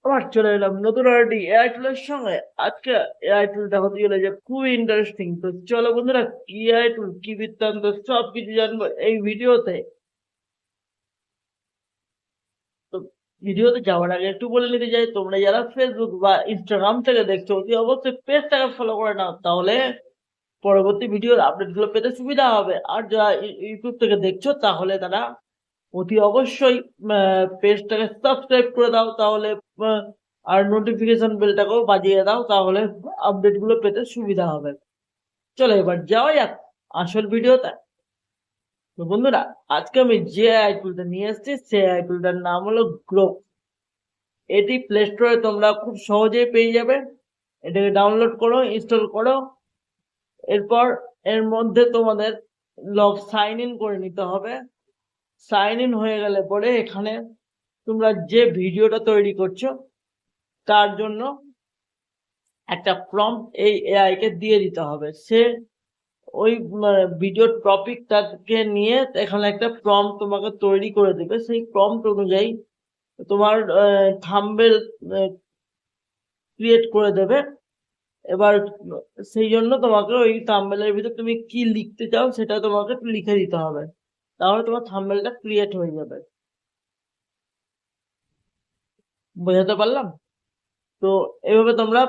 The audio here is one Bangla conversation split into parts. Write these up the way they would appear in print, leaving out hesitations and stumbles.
আবার চলে এলাম নতুন আরেকটি এআই টুলের সঙ্গে। আজকে এআই টুলটা হতে গেলে যে খুবই ইন্টারেস্টিং। তো চলো বন্ধুরা, কি এআই টুল, কি বৃত্তান্ত, সব কিছু জানবো এই ভিডিওতে। তো ভিডিওতে যাওয়ার আগে একটু বলে নিতে চাই, তোমরা যারা ফেসবুক বা ইনস্টাগ্রাম থেকে দেখছো অতি অবশ্যই পেজটাকে ফলো করে নাও, তাহলে পরবর্তী ভিডিওর আপডেট গুলো পেতে সুবিধা হবে। আর যারা ইউটিউব থেকে দেখছো তাহলে তারা অতি অবশ্যই পেজটাকে সাবস্ক্রাইব করে দাও, তাহলে আর নোটিফিকেশন বেলটাকেও বাজিয়ে দাও, তাহলে আপডেট গুলো পেতে সুবিধা হবে। চলো এবার যাওয়া যাক আসল ভিডিওতে। তো বন্ধুরা, আজকে আমি যে আই টুলটা নিয়ে এসেছি সেই আই টুলটার নাম হলো গ্রোক। এটি প্লে স্টোরে তোমরা খুব সহজেই পেয়ে যাবে। এটাকে ডাউনলোড করো, ইনস্টল করো। এরপর এর মধ্যে তোমাদের সাইন ইন করে নিতে হবে। সাইন ইন হয়ে গেলে পরে এখানে তোমরা যে ভিডিওটা তৈরি করছো তার জন্য একটা প্রম্পট এই এআই কে দিয়ে দিতে হবে। সে ওই ভিডিওর টপিকটাকে নিয়ে এখানে একটা প্রম্পট তোমাকে তৈরি করে দেবে। সেই প্রম্পট অনুযায়ী তোমার থাম্বনেল ক্রিয়েট করে দেবে। এবার সেই জন্য তোমাকে ওই থাম্বনেলের ভিতর তুমি কি লিখতে চাও সেটা তোমাকে লিখে দিতে হবে, তাহলে তোমার থাম্বনেলটা ক্রিয়েট হয়ে যাবে। বোঝাতে পারলাম? তো এভাবে তোমরা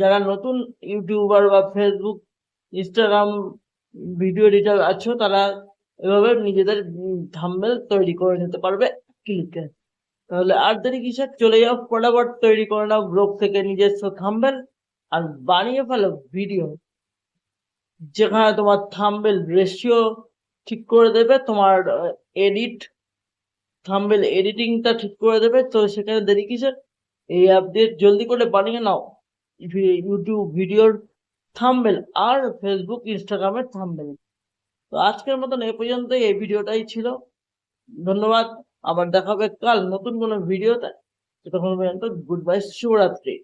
যারা নতুন ইউটিউবার বা ফেসবুক, ইনস্টাগ্রাম ভিডিও এডিটর আছো, তারা এভাবে নিজেদের থাম্বনেল তৈরি করে নিতে পারবে ক্লিকে। তাহলে আর দেরি কিসের, চলে যাও ফটাফট তৈরি করে নাও গ্রুপ থেকে নিজস্ব থাম্বনেল আর বানিয়ে ফেলো ভিডিও, যেখানে তোমার থাম্বনেল রেশিও ঠিক করে দেবে, তোমার এডিট থাম্বনেল এডিটিংটা ঠিক করে দেবে। তো সেখানে দেরি কিসের, এই আপডেট জলদি করে বানিয়ে নাও ইউটিউব ভিডিওর থাম্বনেল আর ফেসবুক ইনস্টাগ্রামের থাম্বনেল। তো আজকের মতন এই পর্যন্তই, এই ভিডিওটাই ছিল। ধন্যবাদ। আবার দেখা হবে কাল নতুন কোনো ভিডিওতে। ততক্ষণ পর্যন্ত গুড বাই, শুভরাত্রি।